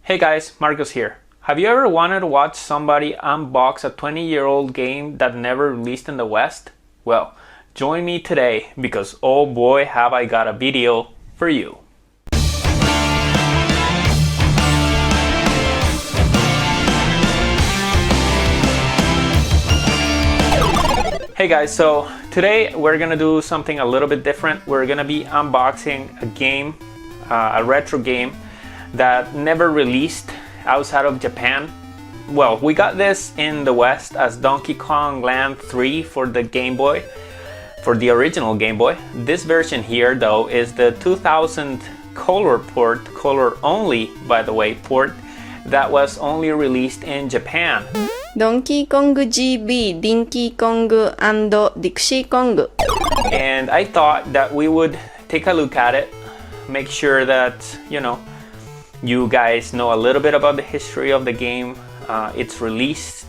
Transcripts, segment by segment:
Hey guys, Marcos here. Have you ever wanted to watch somebody unbox a 20-year-old game that never released in the West? Well, join me today because oh boy have I got a video for you. Hey guys, so today we're gonna do something a little bit different. We're gonna be unboxing a game, a retro game that never released outside of Japan. Well, we got this in the West as Donkey Kong Land 3 for the Game Boy, for the original Game Boy. This version here though is the 2000 color port, color-only by the way, port that was only released in Japan. Donkey Kong GB, Dinky Kong and Dixie Kong. And I thought that we would take a look at it, make sure that, you guys know a little bit about the history of the game. It's released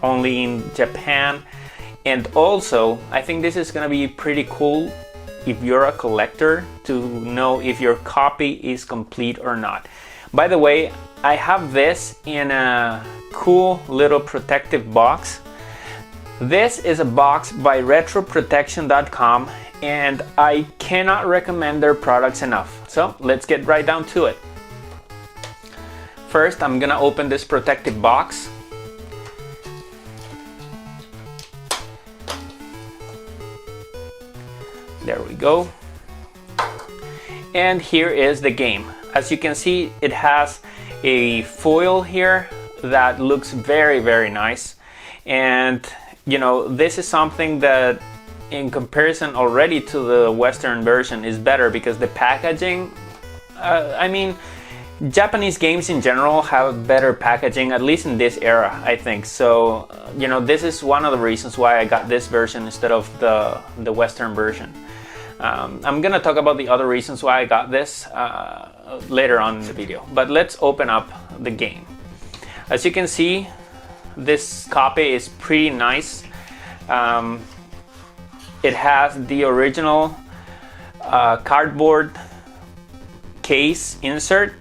only in Japan. And also, I think this is gonna be pretty cool if you're a collector to know if your copy is complete or not. By the way, I have this in a cool little protective box. This is a box by retroprotection.com and I cannot recommend their products enough. So let's get right down to it. First, I'm gonna open this protective box. There we go. And here is the game. As you can see, it has a foil here that looks very, very nice. And this is something that in comparison already to the Western version is better because the packaging, Japanese games in general have better packaging, at least in this era, I think. So, this is one of the reasons why I got this version instead of the Western version. I'm gonna talk about the other reasons why I got this later on in the video, but let's open up the game. As you can see, this copy is pretty nice. It has the original cardboard case insert,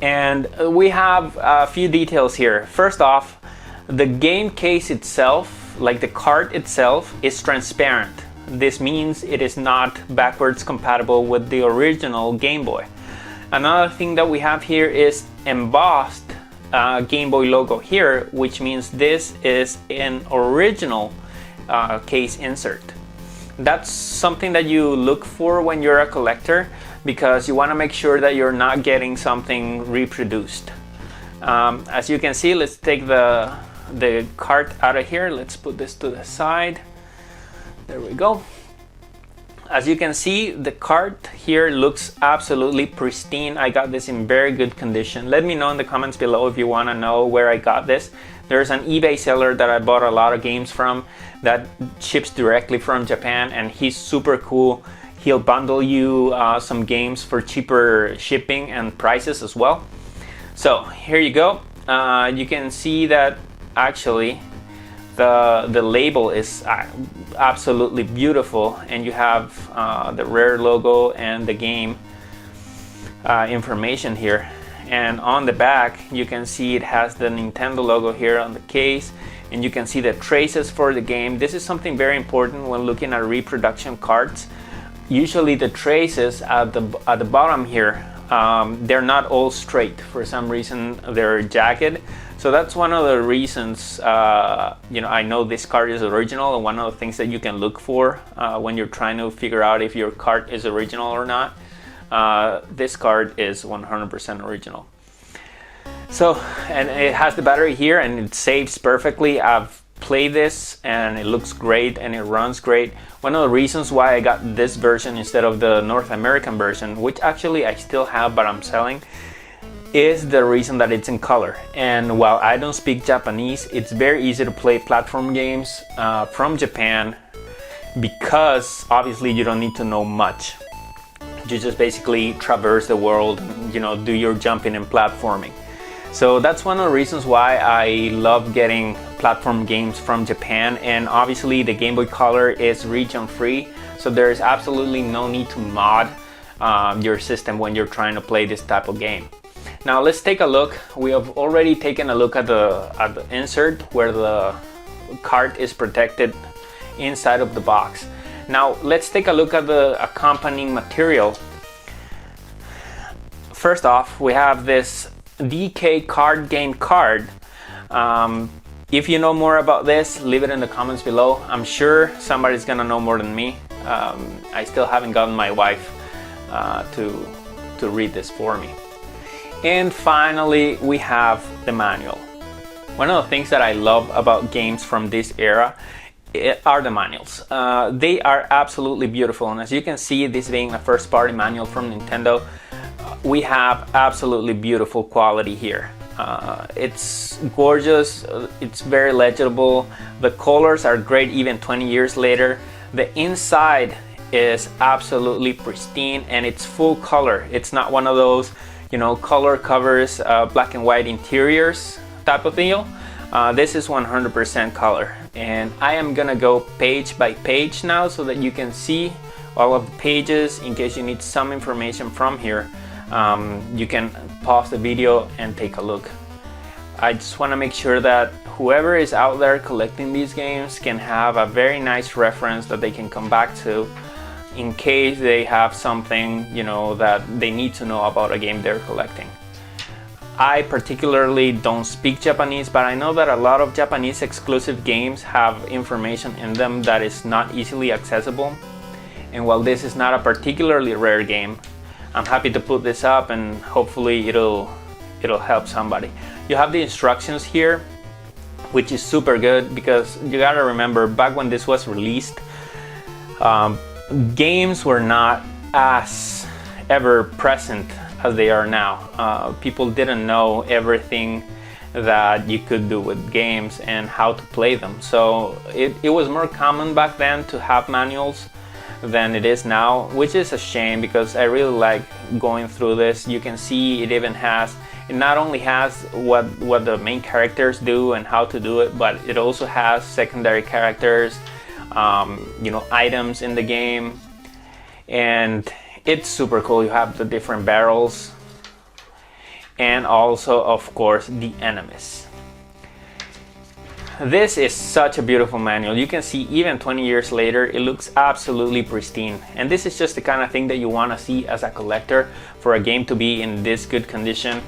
and we have a few details here. First off, the game case itself, like the card itself, is transparent. This means it is not backwards compatible with the original Game Boy. Another thing that we have here is embossed Game Boy logo here, which means this is an original case insert. That's something that you look for when you're a collector because you want to make sure that you're not getting something reproduced. As you can see, let's take the cart out of here. Let's put this to the side. There we go. As you can see, the cart here looks absolutely pristine. I got this in very good condition. Let me know in the comments below if you want to know where I got this. There's an eBay seller that I bought a lot of games from that ships directly from Japan, and he's super cool. He'll bundle you some games for cheaper shipping and prices as well. So here you go. You can see that actually the label is absolutely beautiful, and you have the Rare logo and the game information here. And on the back you can see it has the Nintendo logo here on the case, and you can see the traces for the game. This is something very important when looking at reproduction cards. Usually the traces at the bottom here, they're not all straight. For some reason they're jagged. So that's one of the reasons, I know this card is original, and one of the things that you can look for when you're trying to figure out if your card is original or not. This card is 100% original. So, and it has the battery here and it saves perfectly. I've played this and it looks great and it runs great. One of the reasons why I got this version instead of the North American version, which actually I still have but I'm selling, is the reason that it's in color. And while I don't speak Japanese, it's very easy to play platform games from Japan because obviously you don't need to know much. You just basically traverse the world and do your jumping and platforming. So that's one of the reasons why I love getting platform games from Japan. And obviously the Game Boy Color is region free, so there is absolutely no need to mod your system when you're trying to play this type of game. Now let's take a look. We have already taken a look at the insert where the card is protected inside of the box. Now let's take a look at the accompanying material. First off, we have this DK card game card. If you know more about this, leave it in the comments below. I'm sure somebody's gonna know more than me. I still haven't gotten my wife to read this for me. And finally, we have the manual. One of the things that I love about games from this era are the manuals. They are absolutely beautiful, and as you can see, this being a first party manual from Nintendo, we have absolutely beautiful quality here. It's gorgeous, it's very legible, the colors are great even 20 years later. The inside is absolutely pristine and it's full color. It's not one of those, you know, color covers, black and white interiors type of deal. This is 100% color, and I am gonna go page by page now so that you can see all of the pages. In case you need some information from here, you can pause the video and take a look. I just want to make sure that whoever is out there collecting these games can have a very nice reference that they can come back to in case they have something, you know, that they need to know about a game they're collecting. I particularly don't speak Japanese, but I know that a lot of Japanese exclusive games have information in them that is not easily accessible. And while this is not a particularly rare game, I'm happy to put this up and hopefully it'll help somebody. You have the instructions here, which is super good because you gotta remember, back when this was released, games were not as ever present as they are now. People didn't know everything that you could do with games and how to play them. So it was more common back then to have manuals than it is now, which is a shame because I really like going through this. You can see it even has, it not only has what the main characters do and how to do it, but it also has secondary characters, you know, items in the game, and it's super cool. You have the different barrels and also, of course, the enemies. This is such a beautiful manual. You can see even 20 years later, it looks absolutely pristine. And this is just the kind of thing that you want to see as a collector for a game to be in this good condition.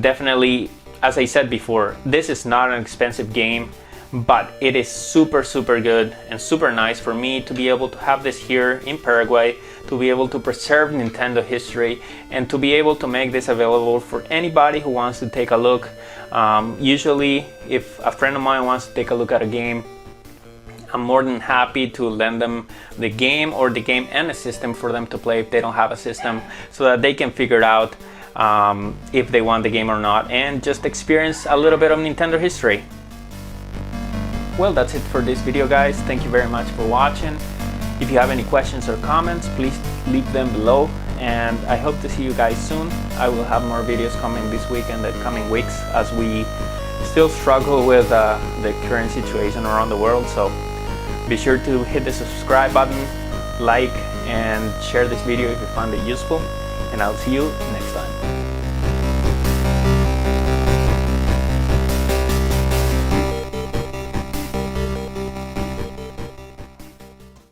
Definitely, as I said before, this is not an expensive game, but it is super good and super nice for me to be able to have this here in Paraguay, to be able to preserve Nintendo history, and to be able to make this available for anybody who wants to take a look. Usually, if a friend of mine wants to take a look at a game, I'm more than happy to lend them the game or the game and a system for them to play if they don't have a system, so that they can figure it out if they want the game or not, and just experience a little bit of Nintendo history. Well, that's it for this video, guys. Thank you very much for watching. If you have any questions or comments, please leave them below, and I hope to see you guys soon. I will have more videos coming this week and the coming weeks as we still struggle with the current situation around the world. So be sure to hit the subscribe button, like, and share this video if you found it useful, and I'll see you next time.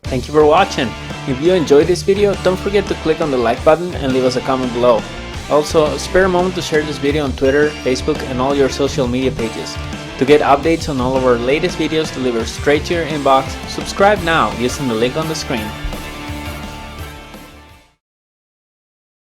Thank you for watching. If you enjoyed this video, don't forget to click on the like button and leave us a comment below. Also, spare a moment to share this video on Twitter, Facebook, and all your social media pages. To get updates on all of our latest videos delivered straight to your inbox, subscribe now using the link on the screen.